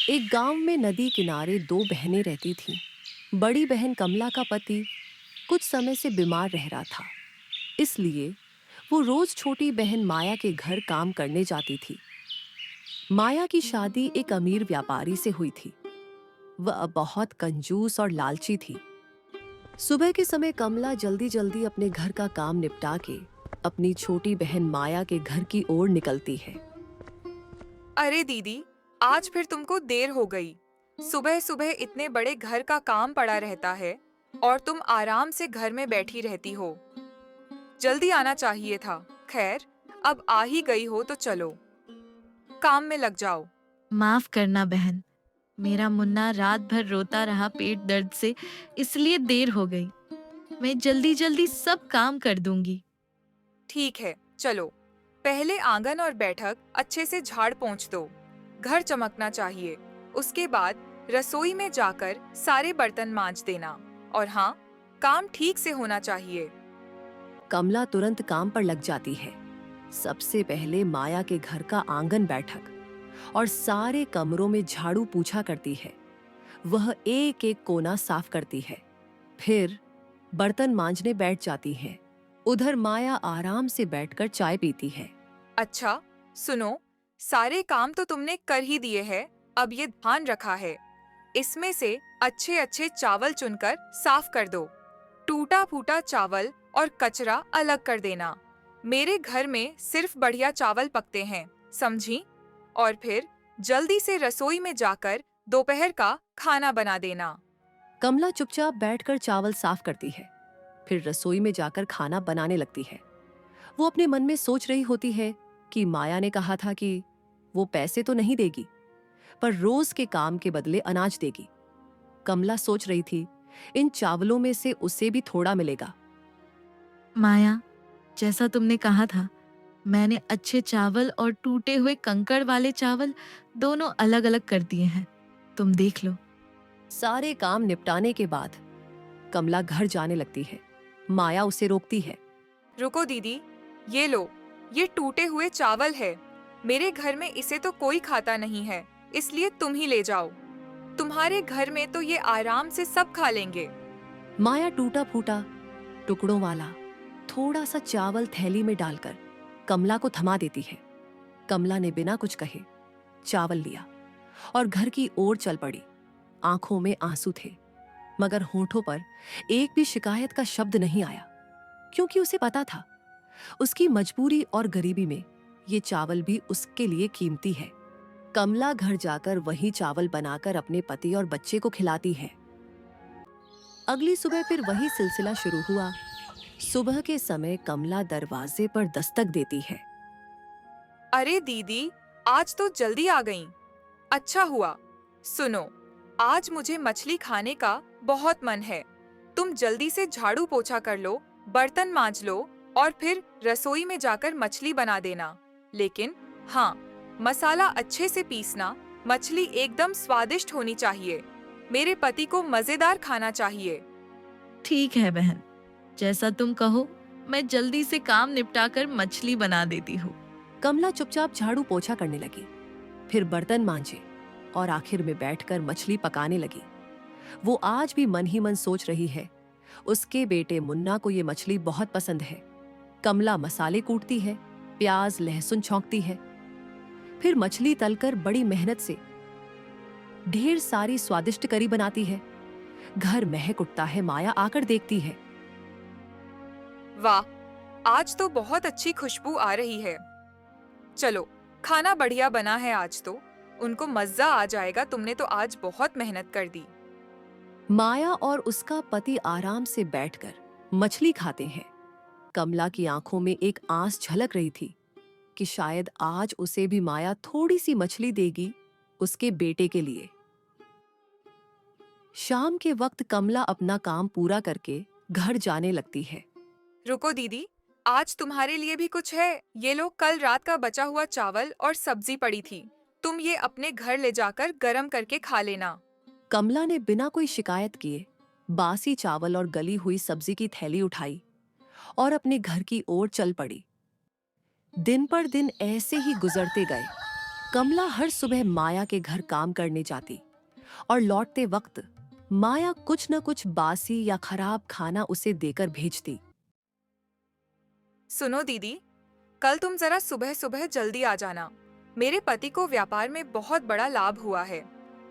एक गांव में नदी किनारे दो बहनें रहती थीं। बड़ी बहन कमला का पति कुछ समय से बीमार रह रहा था, इसलिए वो रोज छोटी बहन माया के घर काम करने जाती थी। माया की शादी एक अमीर व्यापारी से हुई थी। वह बहुत कंजूस और लालची थी। सुबह के समय कमला जल्दी जल्दी अपने घर का काम निपटा के अपनी छोटी बहन माया के घर की ओर निकलती है। अरे दीदी, आज फिर तुमको देर हो गई। सुबह सुबह इतने बड़े घर का काम पड़ा रहता है और तुम आराम से घर में बैठी रहती हो। जल्दी आना चाहिए था। खैर, अब आ ही गई हो तो चलो, काम में लग जाओ। माफ करना बहन। मेरा मुन्ना रात भर रोता रहा पेट दर्द से, इसलिए देर हो गई। मैं जल्दी जल्दी सब काम कर दूंगी। ठीक है, चलो। पहले आंगन और बैठक अच्छे से झाड़ पोंछ दो। घर चमकना चाहिए। उसके बाद रसोई में जाकर सारे बर्तन मांज देना। और हाँ, काम ठीक से होना चाहिए। कमला तुरंत काम पर लग जाती है। सबसे पहले माया के घर का आंगन बैठक और सारे कमरों में झाड़ू पूछा करती है। वह एक एक कोना साफ करती है। फिर बर्तन मांजने बैठ जाती है। उधर माया आराम से बैठकर चाय पीती है। अच्छा, सुनो, सारे काम तो तुमने कर ही दिए हैं। अब ये ध्यान रखा है, इसमें से अच्छे अच्छे चावल चुनकर साफ कर दो। टूटा फूटा चावल और कचरा अलग कर देना। मेरे घर में सिर्फ बढ़िया चावल पकते हैं, समझी? और फिर जल्दी से रसोई में जाकर दोपहर का खाना बना देना। कमला चुपचाप बैठकर चावल साफ करती है। फिर रसोई में जाकर खाना बनाने लगती है। वो अपने मन में सोच रही होती है कि माया ने कहा था कि वो पैसे तो नहीं देगी, पर रोज के काम के बदले अनाज देगी। कमला सोच रही थी, इन चावलों में से उसे भी थोड़ा मिलेगा। माया, जैसा तुमने कहा था, मैंने अच्छे चावल और टूटे हुए कंकड़ वाले चावल दोनों अलग अलग कर दिए हैं। तुम देख लो। सारे काम निपटाने के बाद कमला घर जाने लगती है। माया उसे रोकती है। रुको दीदी, ये लो, ये टूटे हुए चावल है। मेरे घर में इसे तो कोई खाता नहीं है, इसलिए तुम ही ले जाओ। तुम्हारे घर में तो ये आराम से सब खा लेंगे। माया टूटा फूटा टुकड़ों वाला थोड़ा सा चावल थैली में डालकर कमला को थमा देती है। कमला ने बिना कुछ कहे चावल लिया और घर की ओर चल पड़ी। आंखों में आंसू थे, मगर होठों पर एक भी शिकायत का शब्द नहीं आया, क्योंकि उसे पता था उसकी मजबूरी और गरीबी में ये चावल भी उसके लिए कीमती है। कमला घर जाकर वही चावल बनाकर अपने पति और बच्चे को खिलाती है। अगली सुबह फिर वही सिलसिला शुरू हुआ। सुबह के समय कमला दरवाजे पर दस्तक देती है। अरे दीदी, आज तो जल्दी आ गईं। अच्छा हुआ। सुनो, आज मुझे मछली खाने का बहुत मन है। तुम जल्दी से झाड़ू पोछा कर लो, बर्तन मांज लो और फिर रसोई में जाकर मछली बना देना। लेकिन हाँ, मसाला अच्छे से पीसना। मछली एकदम स्वादिष्ट होनी चाहिए। मेरे पति को मजेदार खाना चाहिए। ठीक है बहन, जैसा तुम कहो। मैं जल्दी से काम निपटाकर मछली बना देती हूँ। कमला चुपचाप झाड़ू पोछा करने लगी, फिर बर्तन मांजे और आखिर में बैठकर मछली पकाने लगी। वो आज भी मन ही मन सोच रही है, उसके बेटे मुन्ना को ये मछली बहुत पसंद है। कमला मसाले कूटती है, प्याज लहसुन छौंकती है, फिर मछली तलकर बड़ी मेहनत से ढेर सारी स्वादिष्ट करी बनाती है। घर महक उठता है। माया आकर देखती है। वाह, आज तो बहुत अच्छी खुशबू आ रही है। चलो, खाना बढ़िया बना है आज तो। उनको मजा आ जाएगा। तुमने तो आज बहुत मेहनत कर दी। माया और उसका पति आराम से बैठकर मछली खाते हैं। कमला की आंखों में एक आस झलक रही थी कि शायद आज उसे भी माया थोड़ी सी मछली देगी उसके बेटे के लिए। शाम के वक्त कमला अपना काम पूरा करके घर जाने लगती है। रुको दीदी, आज तुम्हारे लिए भी कुछ है। ये लो, कल रात का बचा हुआ चावल और सब्जी पड़ी थी। तुम ये अपने घर ले जाकर गरम करके खा लेना। कमला ने बिना कोई शिकायत किए बासी चावल और गली हुई सब्जी की थैली उठाई और अपने घर की ओर चल पड़ी। दिन पर दिन ऐसे ही गुजरते गए। कमला हर सुबह माया के घर काम करने जाती और लौटते वक्त माया कुछ न कुछ बासी या खराब खाना उसे देकर भेजती। सुनो दीदी, कल तुम जरा सुबह सुबह जल्दी आ जाना। मेरे पति को व्यापार में बहुत बड़ा लाभ हुआ है,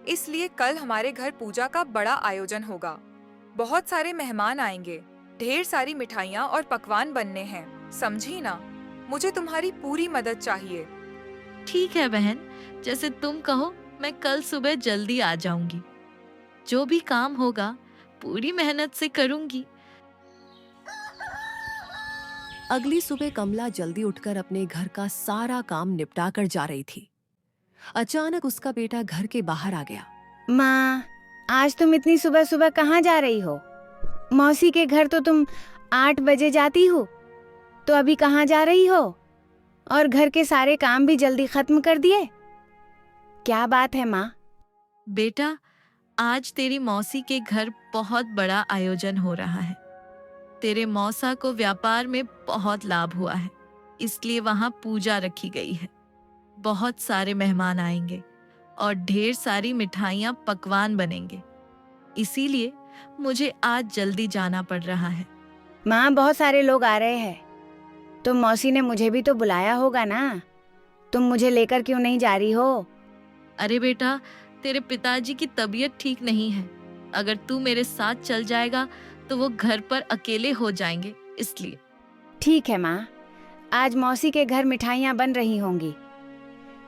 इसलिए कल हमारे घर पूजा का बड़ा आयोजन होगा। बहुत सारे मेहमान आएंगे, ढेर सारी मिठाइयाँ और पकवान बनने हैं, समझी ना? मुझे तुम्हारी पूरी मदद चाहिए। ठीक है बहन, जैसे तुम कहो मैं कल सुबह जल्दी आ जाऊंगी। जो भी काम होगा पूरी मेहनत से करूंगी। अगली सुबह कमला जल्दी उठकर अपने घर का सारा काम निपटा कर जा रही थी। अचानक उसका बेटा घर के बाहर आ गया। माँ, आज तुम इतनी सुबह सुबह कहाँ जा रही हो? मौसी के घर तो तुम 8 बजे जाती हो, तो अभी कहाँ जा रही हो? और घर के सारे काम भी जल्दी खत्म कर दिए? क्या बात है माँ? बेटा, आज तेरी मौसी के घर बहुत बड़ा आयोजन हो रहा है। तेरे मौसा को व्यापार में बहुत लाभ हुआ है, इसलिए वहां पूजा रखी गई है। बहुत सारे मेहमान आएंगे और ढेर सारी मिठाइयाँ पकवान बनेंगे, इसीलिए मुझे आज जल्दी जाना पड़ रहा है। माँ, बहुत सारे लोग आ रहे हैं, तो मौसी ने मुझे भी तो बुलाया होगा ना? तुम मुझे लेकर क्यों नहीं जा रही हो? अरे बेटा, तेरे पिताजी की तबीयत ठीक नहीं है। अगर तू मेरे साथ चल जाएगा तो वो घर पर अकेले हो जाएंगे, इसलिए। ठीक है माँ, आज मौसी के घर मिठाइयाँ बन रही होंगी,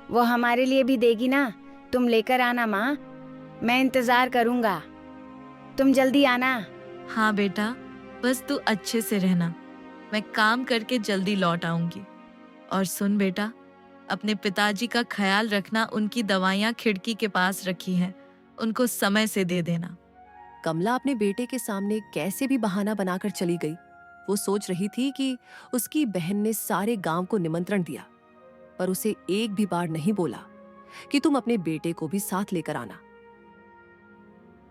वो हमारे लिए भी देगी ना? तुम लेकर आना माँ, मैं इंतजार करूँगा। तुम जल्दी आना। हाँ बेटा, बस तू अच्छे से रहना। मैं काम करके जल्दी लौट आऊंगी। और सुन बेटा, अपने पिताजी का ख्याल रखना। उनकी दवाइयाँ खिड़की के पास रखी हैं, उनको समय से दे देना। कमला अपने बेटे के सामने कैसे भी बहाना बनाकर चली गई। वो सोच रही थी कि उसकी बहन ने सारे गांव को निमंत्रण दिया, पर उसे एक भी बार नहीं बोला कि तुम अपने बेटे को भी साथ लेकर आना।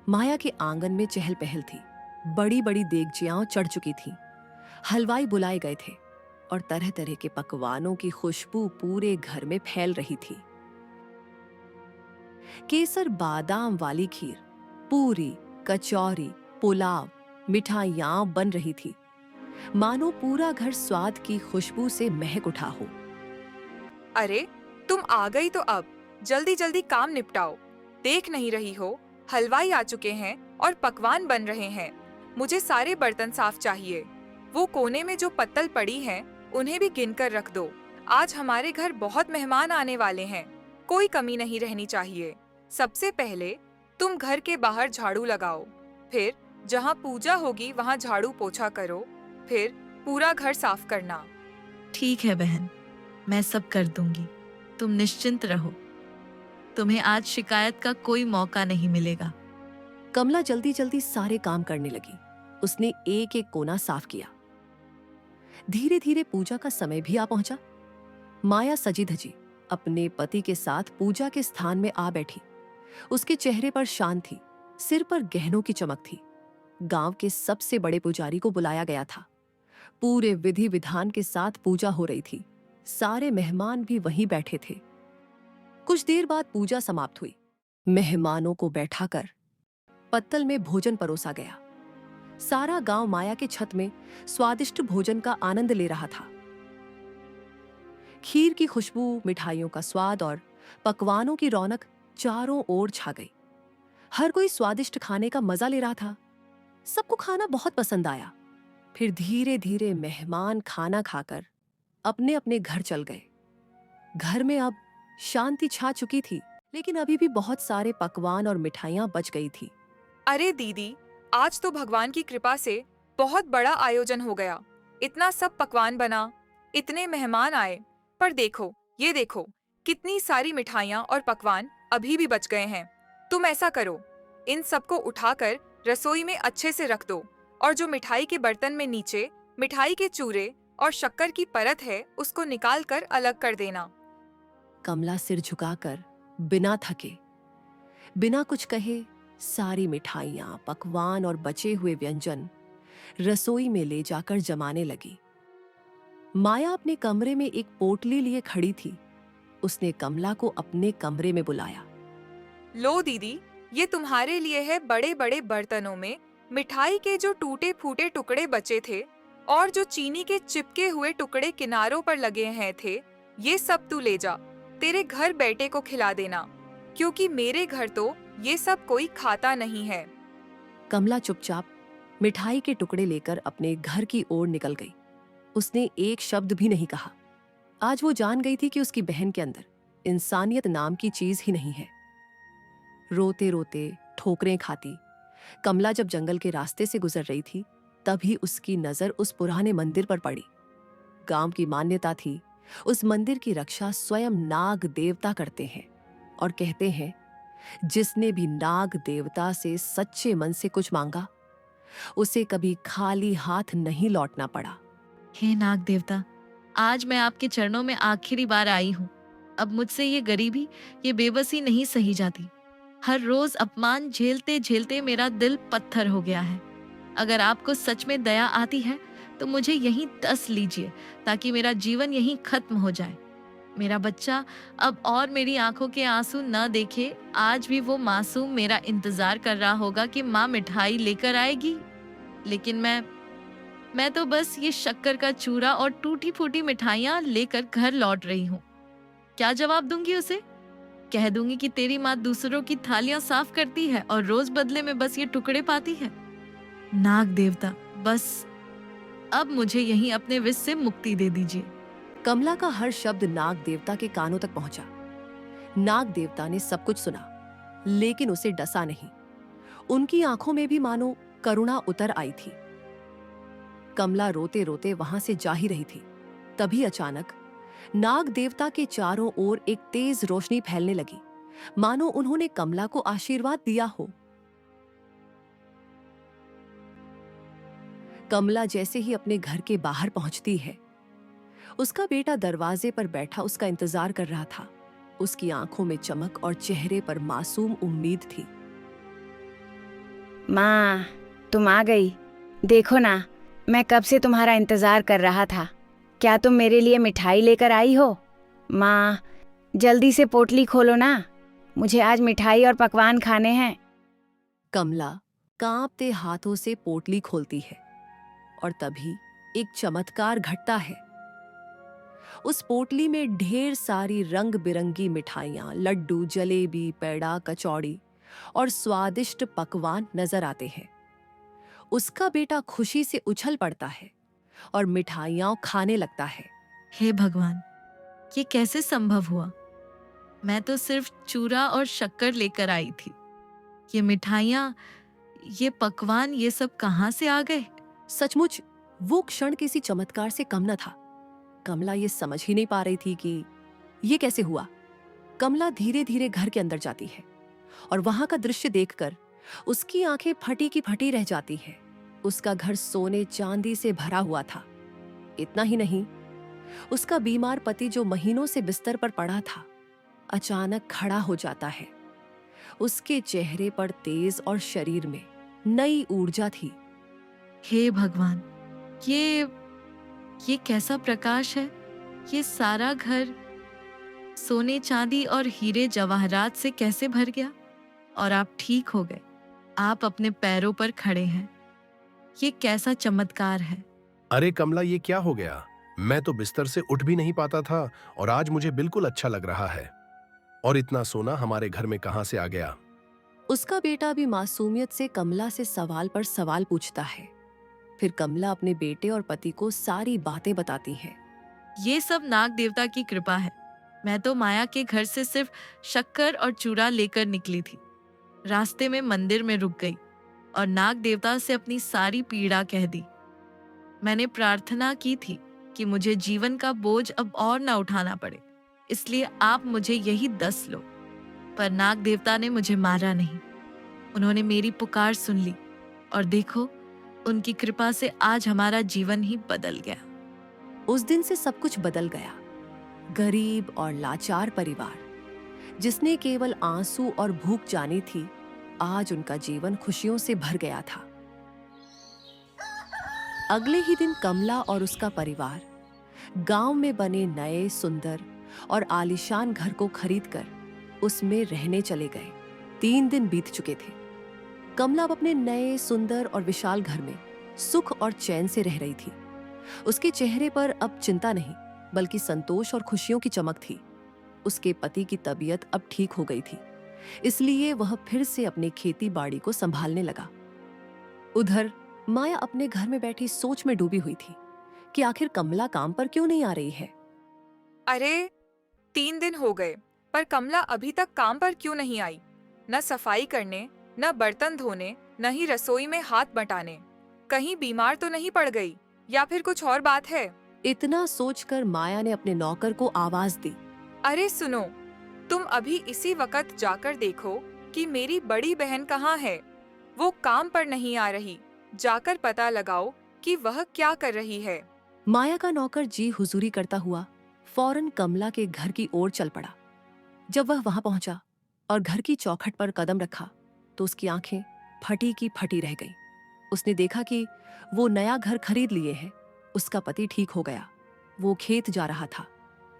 माया के आंगन में चहल पहल थी। बड़ी बड़ी देगचियां चढ़ चुकी थीं। हलवाई बुलाए गए थे और तरह तरह के पकवानों की खुशबू पूरे घर में फैल रही थी। केसर बादाम वाली खीर, पूरी, कचौरी, पुलाव, मिठाइयां बन रही थी, मानो पूरा घर स्वाद की खुशबू से महक उठा हो। अरे, तुम आ गई तो अब जल्दी जल्दी काम निपटाओ। देख नहीं रही हो, हलवाई आ चुके हैं और पकवान बन रहे हैं। मुझे सारे बर्तन साफ चाहिए। वो कोने में जो पत्तल पड़ी हैं, उन्हें भी गिन कर रख दो। आज हमारे घर बहुत मेहमान आने वाले हैं, कोई कमी नहीं रहनी चाहिए। सबसे पहले तुम घर के बाहर झाड़ू लगाओ, फिर जहाँ पूजा होगी वहाँ झाड़ू पोछा करो, फिर पूरा घर साफ करना। ठीक है बहन, मैं सब कर दूंगी। तुम निश्चिंत रहो, तुम्हें आज शिकायत का कोई मौका नहीं मिलेगा। कमला जल्दी जल्दी सारे काम करने लगी। उसने एक एक कोना साफ किया। धीरे धीरे पूजा का समय भी आ पहुंचा। माया सजी धजी अपने पति के साथ पूजा के स्थान में आ बैठी। उसके चेहरे पर शान थी, सिर पर गहनों की चमक थी। गांव के सबसे बड़े पुजारी को बुलाया गया था। पूरे विधि विधान के साथ पूजा हो रही थी। सारे मेहमान भी वहीं बैठे थे। कुछ देर बाद पूजा समाप्त हुई। मेहमानों को बैठाकर पत्तल में भोजन परोसा गया। सारा गांव माया के छत में स्वादिष्ट भोजन का आनंद ले रहा था। खीर की खुशबू, मिठाइयों का स्वाद और पकवानों की रौनक चारों ओर छा गई। हर कोई स्वादिष्ट खाने का मजा ले रहा था। सबको खाना बहुत पसंद आया। फिर धीरे धीरे मेहमान खाना खाकर अपने अपने घर चल गए। घर में अब शांति छा चुकी थी, लेकिन अभी भी बहुत सारे पकवान और मिठाइयां बच गई थी। अरे दीदी, आज तो भगवान की कृपा से बहुत बड़ा आयोजन हो गया। इतना सब पकवान बना, इतने मेहमान आए, पर देखो, ये देखो, कितनी सारी मिठाइयाँ और पकवान अभी भी बच गए हैं। तुम ऐसा करो, इन सबको उठाकर रसोई में अच्छे से रख दो, और जो मिठाई के बर्तन में नीचे मिठाई के चूरे और शक्कर की परत है, उसको निकाल कर अलग कर देना। कमला सिर झुकाकर बिना थके, बिना कुछ कहे सारी मिठाइयां, पकवान और बचे हुए व्यंजन रसोई में ले जाकर जमाने लगी। माया अपने कमरे में एक पोटली लिए खड़ी थी। उसने कमला को अपने कमरे में बुलाया। लो दीदी, ये तुम्हारे लिए है बड़े बड़े बर्तनों में मिठाई के जो टूटे फूटे टुकड़े बचे थे और जो चीनी के चिपके हुए टुकड़े किनारों पर लगे हैं थे, ये सब तू ले जा, तेरे घर बेटे को खिला देना, क्योंकि मेरे घर तो ये सब कोई खाता नहीं है। कमला चुपचाप मिठाई के टुकड़े लेकर अपने घर की ओर निकल गई। उसने एक शब्द भी नहीं कहा। आज वो जान गई थी कि उसकी बहन के अंदर इंसानियत नाम की चीज ही नहीं है। रोते रोते ठोकरें खाती कमला जब जंगल के रास्ते से गुजर रही थी, तभी उसकी नजर उस पुराने मंदिर पर पड़ी। गांव की मान्यता थी, उस मंदिर की रक्षा स्वयं नाग देवता करते हैं और कहते हैं, जिसने भी नाग देवता से सच्चे मन से कुछ मांगा, उसे कभी खाली हाथ नहीं लौटना पड़ा। हे नाग देवता, आज मैं आपके चरणों में आखिरी बार आई हूँ। अब मुझसे ये गरीबी, ये बेबसी नहीं सही जाती। हर रोज अपमान झेलते झेलते मेरा दिल पत्थर हो गया है। अगर आपको सच में दया आती है तो मुझे यहीं दस लीजिए, ताकि मेरा जीवन यहीं खत्म हो जाए। मेरा बच्चा अब और मेरी आंखों के आंसू न देखे। आज भी वो मासूम मेरा इंतजार कर रहा होगा कि माँ मिठाई लेकर आएगी, लेकिन मैं तो बस ये शक्कर का चूरा और टूटी फूटी मिठाइयाँ लेकर घर लौट रही हूँ। क्या जवाब दूंगी उसे? कह दूंगी कि तेरी माँ दूसरों की थालियां साफ करती है और रोज बदले में बस ये टुकड़े पाती है। नाग देवता, बस अब मुझे यहीं अपने विष से मुक्ति दे दीजिए। कमला का हर शब्द नाग देवता के कानों तक पहुंचा। नाग देवता ने सब कुछ सुना, लेकिन उसे डसा नहीं। उनकी आंखों में भी मानो करुणा उतर आई थी। कमला रोते रोते वहां से जा ही रही थी, तभी अचानक नाग देवता के चारों ओर एक तेज रोशनी फैलने लगी, मानो उन्होंने कमला को आशीर्वाद दिया हो। कमला जैसे ही अपने घर के बाहर पहुंचती है, उसका बेटा दरवाजे पर बैठा उसका इंतजार कर रहा था। उसकी आंखों में चमक और चेहरे पर मासूम उम्मीद थी। माँ, तुम आ गई। देखो ना, मैं कब से तुम्हारा इंतजार कर रहा था। क्या तुम मेरे लिए मिठाई लेकर आई हो? माँ, जल्दी से पोटली खोलो ना, मुझे आज मिठाई और पकवान खाने हैं। कमला कांपते हाथों से पोटली खोलती है और तभी एक चमत्कार घटता है। उस पोटली में ढेर सारी रंग बिरंगी मिठाइयां, लड्डू, जलेबी, पेड़ा, कचौड़ी और स्वादिष्ट पकवान नजर आते हैं। उसका बेटा खुशी से उछल पड़ता है और मिठाइयां खाने लगता है। हे भगवान, ये कैसे संभव हुआ? मैं तो सिर्फ चूरा और शक्कर लेकर आई थी। ये मिठाइयाँ, ये पकवान, ये सब कहाँ से आ गए? सचमुच वो क्षण किसी चमत्कार से कम न था। कमला ये समझ ही नहीं पा रही थी कि ये कैसे हुआ। कमला धीरे धीरे घर के अंदर जाती है और वहां का दृश्य देखकर उसकी आंखें फटी की फटी रह जाती हैं। उसका घर सोने चांदी से भरा हुआ था। इतना ही नहीं, उसका बीमार पति जो महीनों से बिस्तर पर पड़ा था, अचानक खड़ा हो जाता है। उसके चेहरे पर तेज और शरीर में नई ऊर्जा थी। हे भगवान, ये कैसा प्रकाश है? ये सारा घर सोने चांदी और हीरे जवाहरात से कैसे भर गया? और आप ठीक हो गए, आप अपने पैरों पर खड़े हैं। ये कैसा चमत्कार है? अरे कमला, ये क्या हो गया? मैं तो बिस्तर से उठ भी नहीं पाता था और आज मुझे बिल्कुल अच्छा लग रहा है। और इतना सोना हमारे घर में कहां से आ गया? उसका बेटा भी मासूमियत से कमला से सवाल पर सवाल पूछता है। फिर कमला अपने बेटे और पति को सारी बातें बताती है। ये सब नाग देवता की कृपा है। मैं तो माया के घर से सिर्फ शक्कर और चूरा लेकर निकली थी। रास्ते में मंदिर में रुक गई और नाग देवता से अपनी सारी पीड़ा कह दी। मैंने प्रार्थना की थी कि मुझे जीवन का बोझ अब और न उठाना पड़े, इसलिए आप मुझे यही 10 लो। पर नाग देवता ने मुझे मारा नहीं। उन्होंने मेरी पुकार सुन ली और देखो, उनकी कृपा से आज हमारा जीवन ही बदल गया। उस दिन से सब कुछ बदल गया। गरीब और लाचार परिवार, जिसने केवल आंसू और भूख जानी थी, आज उनका जीवन खुशियों से भर गया था। अगले ही दिन कमला और उसका परिवार गांव में बने नए, सुंदर और आलीशान घर को खरीदकर उसमें रहने चले गए। 3 दिन बीत चुके थे। कमला अब अपने नए सुंदर और विशाल घर में सुख और चैन से रह रही थी। उसके चेहरे पर अब चिंता नहीं, बल्कि संतोष और खुशियों की चमक थी। उसके पति की तबीयत अब ठीक हो गई थी, इसलिए वह फिर से अपनी खेती बाड़ी को संभालने लगा। उधर माया अपने घर में बैठी सोच में डूबी हुई थी कि आखिर कमला काम पर क्यों नहीं आ रही है। अरे 3 दिन हो गए, पर कमला अभी तक काम पर क्यों नहीं आई? न सफाई करने, न बर्तन धोने, न ही रसोई में हाथ बटाने। कहीं बीमार तो नहीं पड़ गई, या फिर कुछ और बात है? इतना सोचकर माया ने अपने नौकर को आवाज दी। अरे सुनो, तुम अभी इसी वक्त जाकर देखो कि मेरी बड़ी बहन कहाँ है। वो काम पर नहीं आ रही। जाकर पता लगाओ कि वह क्या कर रही है। माया का नौकर जी हुजूरी करता हुआ फौरन कमला के घर की ओर चल पड़ा। जब वह वहां पहुंचा और घर की चौखट पर कदम रखा तो उसकी आंखें फटी की फटी रह गईं। उसने देखा कि वो नया घर खरीद लिए है। उसका पति ठीक हो गया। वो खेत जा रहा था।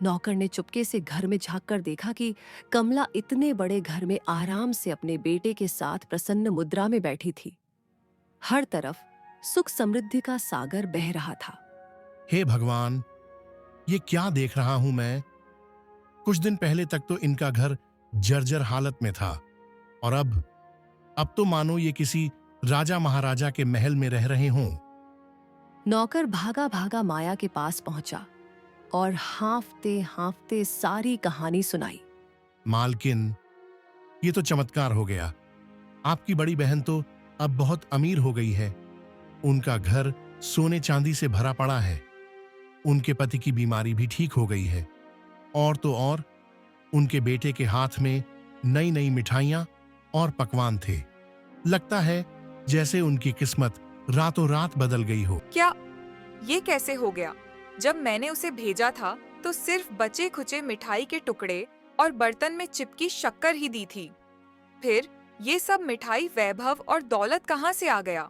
नौकर ने चुपके से घर में झांक कर देखा कि कमला इतने बड़े घर में आराम से अपने बेटे के साथ प्रसन्न मुद्रा में बैठी थी। हर तरफ सुख समृद्धि का सागर बह रहा था। हे भगवान, ये क्या देख रहा हूं मैं? कुछ दिन पहले तक तो इनका घर जर्जर हालत में था, और अब तो मानो ये किसी राजा महाराजा के महल में रह रहे हों। नौकर भागा भागा माया के पास पहुंचा और हांफते हांफते सारी कहानी सुनाई। मालकिन, ये तो चमत्कार हो गया। आपकी बड़ी बहन तो अब बहुत अमीर हो गई है। उनका घर सोने चांदी से भरा पड़ा है। उनके पति की बीमारी भी ठीक हो गई है, और तो और उनके बेटे के हाथ में नई नई मिठाइयां और पकवान थे। लगता है जैसे उनकी किस्मत रातों रात बदल गई हो। क्या ये कैसे हो गया? जब मैंने उसे भेजा था तो सिर्फ बचे खुचे मिठाई के टुकड़े और बर्तन में चिपकी शक्कर ही दी थी। फिर ये सब मिठाई, वैभव और दौलत कहाँ से आ गया?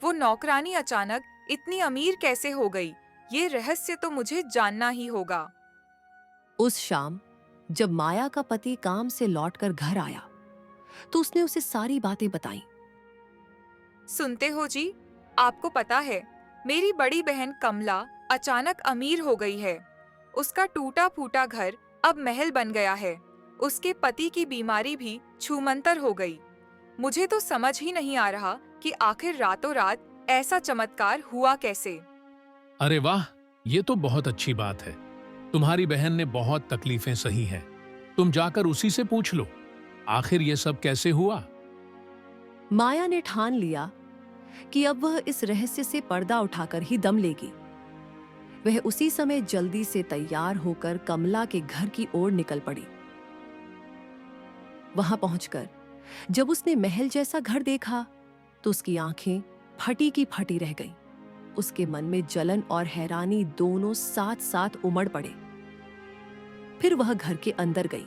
वो नौकरानी अचानक इतनी अमीर कैसे हो गई? ये रहस्य तो मुझे जानना ही होगा। उस शाम जब माया का पति काम से लौटकर घर आया तो उसने उसे सारी बातें बताईं। सुनते हो जी, आपको पता है मेरी बड़ी बहन कमला अचानक अमीर हो गई है। उसका टूटा फूटा घर अब महल बन गया है। उसके पति की बीमारी भी छूमंतर हो गई। मुझे तो समझ ही नहीं आ रहा कि आखिर रातों रात ऐसा चमत्कार हुआ कैसे। अरे वाह, ये तो बहुत अच्छी बात है। तुम्हारी बहन ने बहुत तकलीफें सही हैं। तुम जाकर उसी से पूछ लो, आखिर ये सब कैसे हुआ। माया ने ठान लिया कि अब वह इस रहस्य से पर्दा उठाकर ही दम लेगी। वह उसी समय जल्दी से तैयार होकर कमला के घर की ओर निकल पड़ी। वहां पहुंचकर जब उसने महल जैसा घर देखा तो उसकी आंखें फटी की फटी रह गईं। उसके मन में जलन और हैरानी दोनों साथ साथ उमड़ पड़े। फिर वह घर के अंदर गई।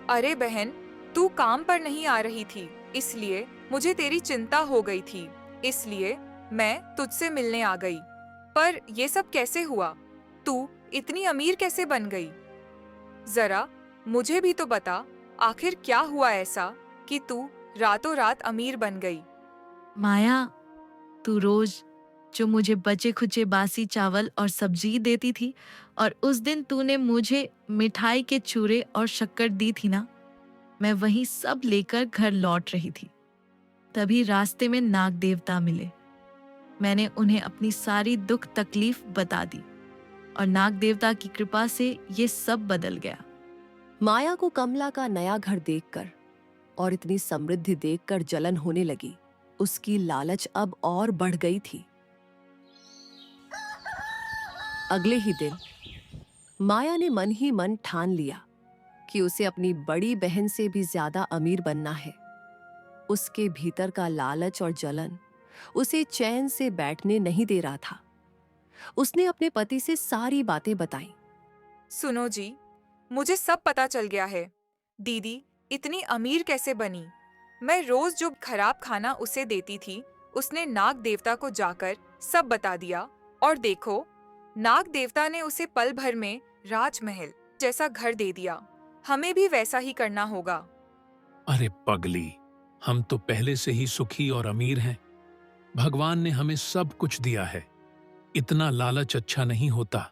अरे बहन, तू काम पर नहीं आ रही थी, इसलिए मुझे तेरी चिंता हो गई थी। इसलिए मैं तुझसे मिलने आ गई। पर ये सब कैसे हुआ? तू इतनी अमीर कैसे बन गई? जरा मुझे भी तो बता, आखिर क्या हुआ ऐसा कि तू रातों रात अमीर बन गई? माया, तू रोज जो मुझे बचे खुचे बासी चावल और सब्जी देती थी, और उस दिन तूने मुझे मिठाई के चूरे और शक्कर दी थी ना, मैं वही सब लेकर घर लौट रही थी। तभी रास्ते में नाग देवता मिले। मैंने उन्हें अपनी सारी दुख तकलीफ बता दी, और नाग देवता की कृपा से ये सब बदल गया। माया को कमला का नया घर देखकर और इतनी समृद्धि देखकर जलन होने लगी। उसकी लालच अब और बढ़ गई थी। अगले ही दिन माया ने मन ही मन ठान लिया कि उसे अपनी बड़ी बहन से भी ज्यादा अमीर बनना है। उसके भीतर का लालच और जलन उसे चैन से बैठने नहीं दे रहा था। उसने अपने पति से सारी बातें बताईं। सुनो जी, मुझे सब पता चल गया है। दीदी इतनी अमीर कैसे बनी? मैं रोज जो खराब खाना उसे देती थी, उसने नाग देवता को जाकर सब बता दिया, और देखो, नाग देवता ने उसे पल भर में राजमहल जैसा घर दे दिया, हमें भी वैसा ही करना होगा। अरे पगली, हम तो पहले से ही सुखी और अमीर हैं। भगवान ने हमें सब कुछ दिया है। इतना लालच अच्छा नहीं होता।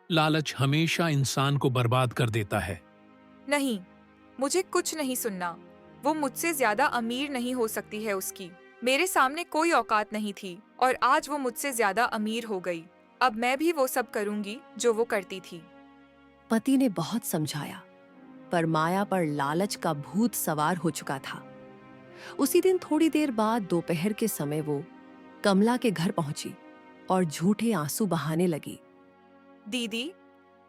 लालच हमेशा इंसान को बर्बाद कर देता है। नहीं, मुझे कुछ नहीं सुनना। वो मुझसे ज्यादा अमीर नहीं हो सकती है उसकी। मेरे सामने कोई औकात नहीं थी और आज वो मुझसे ज्यादा अमीर हो गई। अब मैं भी वो सब करूंगी जो वो करती थी। पति ने बहुत समझाया, पर माया पर लालच का भूत सवार हो चुका था। उसी दिन थोड़ी देर बाद दोपहर के समय वो कमला के घर पहुंची और झूठे आंसू बहाने लगी। दीदी,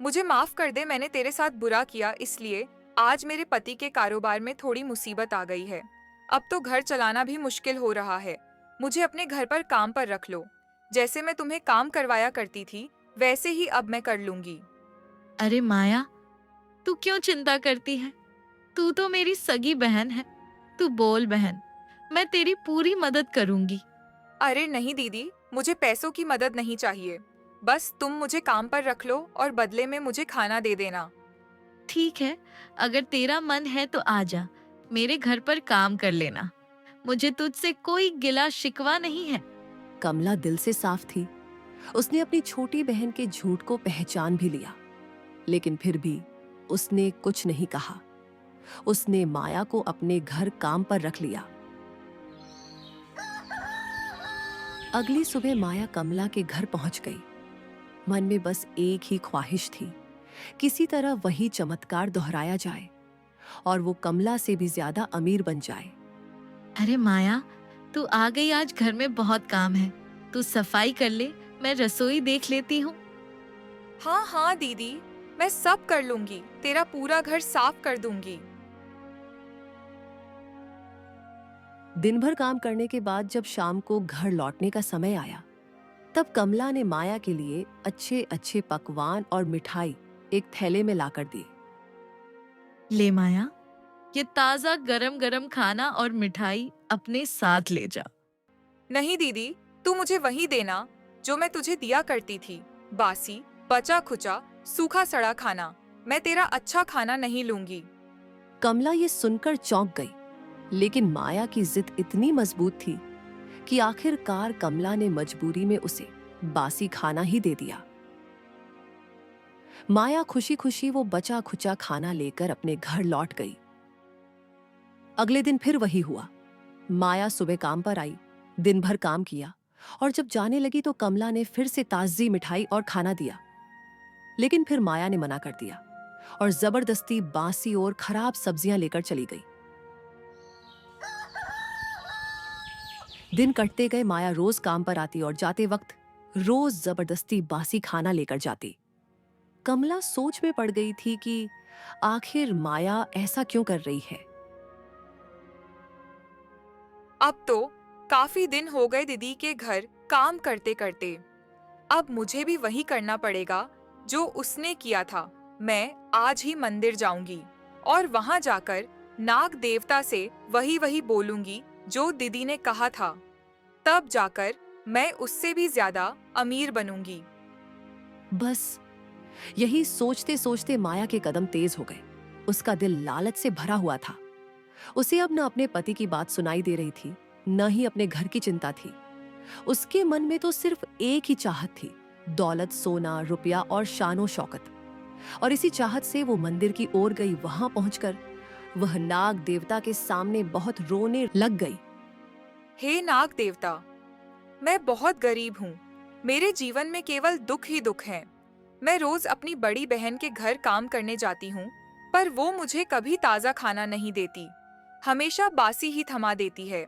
मुझे माफ कर दे, मैंने तेरे साथ बुरा किया, इसलिए आज मेरे पति के कारोबार में थोड़ी मुसीबत आ गई है। अब तो घर चलाना भी मुश्किल हो रहा है। मुझे अपने घर पर काम पर रख लो। जैसे मैं तुम्हें काम करवाया करती थी, वैसे ही अब मैं कर लूंगी। अरे माया, तू क्यों चिंता करती है? तू तो मेरी सगी बहन है। तू बोल बहन, मैं तेरी पूरी मदद करूंगी। अरे नहीं दीदी, मुझे पैसों की मदद नहीं चाहिए। बस तुम मुझे काम पर रख लो और बदले में मुझे खाना दे देना। ठीक है, अगर तेरा मन है तो आजा, मेरे घर पर काम कर लेना। मुझे तुझसे कोई गिला शिकवा नहीं है। कमला दिल से साफ थी। उसने अपनी छोटी बहन के झूठ को पहचान भी लिया, लेकिन फिर भी उसने कुछ नहीं कहा। उसने माया को अपने घर काम पर रख लिया। अगली सुबह माया कमला के घर पहुंच गई। मन में बस एक ही ख्वाहिश थी, किसी तरह वही चमत्कार दोहराया जाए और वो कमला से भी ज्यादा अमीर बन जाए। अरे माया, तू आ गई। आज घर में बहुत काम है। तू सफाई कर ले, मैं रसोई देख लेती हूँ। हाँ हाँ दीदी, मैं सब कर लूंगी। तेरा पूरा घर साफ कर दूंगी। दिन भर काम करने के बाद जब शाम को घर लौटने का समय आया, तब कमला ने माया के लिए अच्छे अच्छे पकवान और मिठाई एक थैले में लाकर दी। ले माया, ये ताजा गरम गरम खाना और मिठाई अपने साथ ले जा। नहीं दीदी, तू मुझे वही देना जो मैं तुझे दिया करती थी। बासी, बचा खुचा, सूखा सड़ा खाना। मैं तेरा अच्छा खाना नहीं लूंगी। कमला ये सुनकर चौंक गई, लेकिन माया की जिद इतनी मजबूत थी कि आखिरकार कमला ने मजबूरी में उसे बासी खाना ही दे दिया। माया खुशी खुशी वो बचा खुचा खाना लेकर अपने घर लौट गई। अगले दिन फिर वही हुआ। माया सुबह काम पर आई, दिन भर काम किया और जब जाने लगी तो कमला ने फिर से ताजी मिठाई और खाना दिया। लेकिन फिर माया ने मना कर दिया और जबरदस्ती बासी और खराब सब्जियां लेकर चली गई। दिन कटते गए। माया रोज काम पर आती और जाते वक्त रोज जबरदस्ती बासी खाना लेकर जाती। कमला सोच में पड़ गई थी कि आखिर माया ऐसा क्यों कर रही है। अब तो काफी दिन हो गए दीदी के घर काम करते करते। अब मुझे भी वही करना पड़ेगा जो उसने किया था। मैं आज ही मंदिर जाऊंगी और वहां जाकर नाग देवता से वही बोलूंगी जो दीदी ने कहा था। तब जाकर मैं उससे भी ज्यादा अमीर बनूंगी। बस यही सोचते सोचते माया के कदम तेज हो गए। उसका दिल लालच से भरा हुआ था। उसे अब न अपने पति की बात सुनाई दे रही थी, न ही अपने घर की चिंता थी। उसके मन में तो सिर्फ एक ही चाहत थी, दौलत, सोना, रुपया और शानो शौकत। और इसी चाहत से वो मंदिर की ओर गई। वहां पहुंचकर वह नाग देवता के सामने बहुत रोने लग गई। हे नाग देवता, मैं बहुत गरीब हूँ। मेरे जीवन में केवल दुख ही दुख है। मैं रोज अपनी बड़ी बहन के घर काम करने जाती हूँ, पर वो मुझे कभी ताजा खाना नहीं देती, हमेशा बासी ही थमा देती है।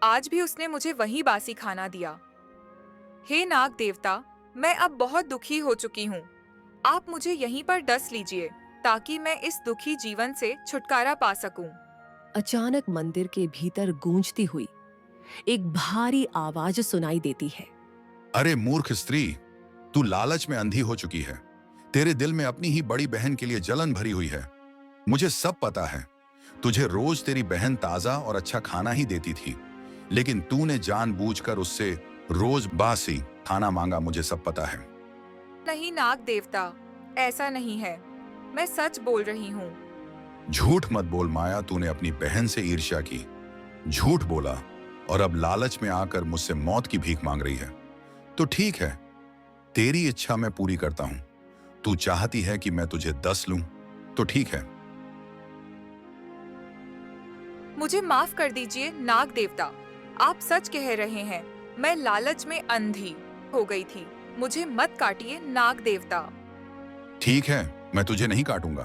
आज भी उसने मुझे वही बासी खाना दिया। हे नाग देवता, मैं अब बहुत दुखी हो चुकी हूँ। आप मुझे यहीं पर डस लीजिए ताकि मैं इस दुखी जीवन से छुटकारा पा सकूं। अचानक मंदिर के भीतर गूंजती हुई एक भारी आवाज सुनाई देती है। अरे मूर्ख स्त्री, तू लालच में अंधी हो चुकी है। तेरे दिल में अपनी ही बड़ी बहन के लिए जलन भरी हुई है। मुझे सब पता है। तुझे रोज तेरी बहन ताजा और अच्छा खाना ही देती थी, लेकिन तूने जानबूझकर उससे रोज बासी खाना मांगा। मुझे सब पता है। नहीं नाग देवता, ऐसा नहीं है, मैं सच बोल रही हूँ। झूठ मत बोल माया, तूने अपनी बहन से ईर्ष्या की, झूठ बोला और अब लालच में आकर मुझसे मौत की भीख मांग रही है। तो ठीक है, तेरी इच्छा मैं पूरी करता हूं। तू चाहती है कि मैं तुझे 10 लूं, तो ठीक है। मुझे माफ कर दीजिए नाग देवता, आप सच कह रहे हैं, मैं लालच में अंधी हो गई थी। मुझे मत काटिए नाग देवता। ठीक है, मैं तुझे नहीं काटूंगा,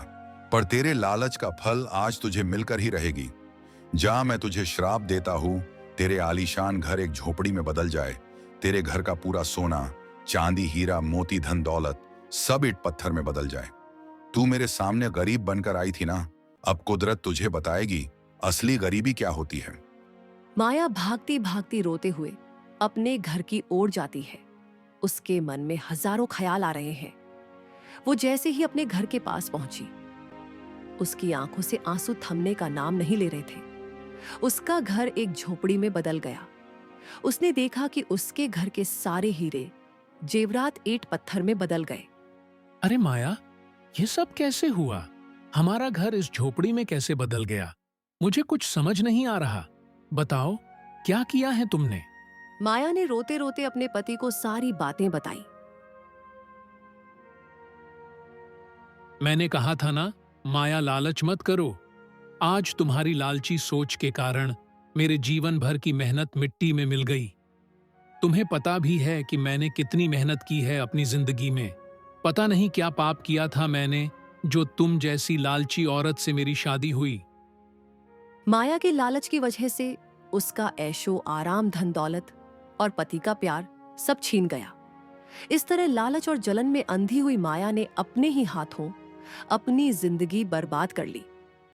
पर तेरे लालच का फल आज तुझे मिलकर ही रहेगी। जा, मैं तुझे श्राप देता हूं, तेरे आलीशान घर एक झोपड़ी में बदल जाए। तेरे घर का पूरा सोना, चांदी, हीरा, मोती, धन दौलत सब ईंट पत्थर में बदल जाए। तू मेरे सामने गरीब बनकर आई थी ना, अब कुदरत तुझे बताएगी असली गरीबी क्या होती है। माया भागती भागती रोते हुए अपने घर की ओर जाती है। उसके मन में हजारों ख्याल आ रहे हैं। वो जैसे ही अपने घर के पास पहुंची, उसकी आंखों से आंसू थमने का नाम नहीं ले रहे थे। उसका घर एक झोपड़ी में बदल गया। उसने देखा कि उसके घर के सारे हीरे जेवरात ईंट पत्थर में बदल गए। अरे माया, ये सब कैसे हुआ? हमारा घर इस झोपड़ी में कैसे बदल गया? मुझे कुछ समझ नहीं आ रहा। बताओ, क्या किया है तुमने? माया ने रोते रोते अपने पति को सारी बातें बताई। मैंने कहा था ना, माया लालच मत करो। आज तुम्हारी लालची सोच के कारण मेरे जीवन भर की मेहनत मिट्टी में मिल गई। तुम्हें पता भी है कि मैंने कितनी मेहनत की है अपनी जिंदगी में। पता नहीं क्या पाप किया था मैंने, जो तुम जैसी लालची औरत से मेरी शादी हुई। माया के लालच की वजह से उसका ऐशो आराम, धन दौलत और पति का प्यार सब छीन गया। इस तरह लालच और जलन में अंधी हुई माया ने अपने ही हाथों अपनी जिंदगी बर्बाद कर ली।